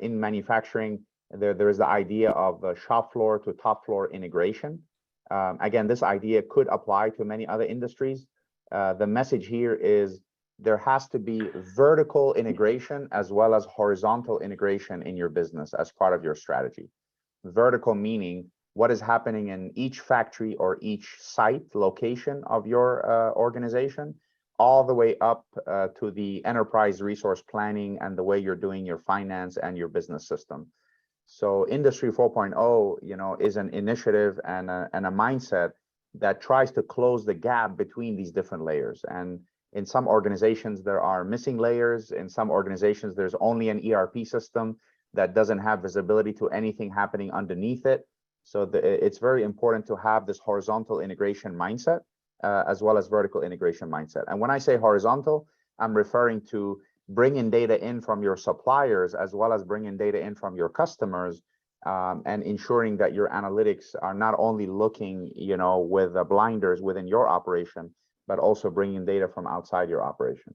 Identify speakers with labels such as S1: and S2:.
S1: in manufacturing, there is the idea of shop floor to top floor integration. Again, this idea could apply to many other industries. The message here is there has to be vertical integration as well as horizontal integration in your business as part of your strategy. Vertical meaning what is happening in each factory or each site location of your organization, all the way up to the enterprise resource planning and the way you're doing your finance and your business system. So Industry 4.0, is an initiative and a mindset that tries to close the gap between these different layers. And in some organizations, there are missing layers. In some organizations, there's only an ERP system that doesn't have visibility to anything happening underneath it. So it's very important to have this horizontal integration mindset as well as vertical integration mindset. And when I say horizontal, I'm referring to bringing data in from your suppliers as well as bringing data in from your customers, and ensuring that your analytics are not only looking, with the blinders within your operation, but also bringing data from outside your operation.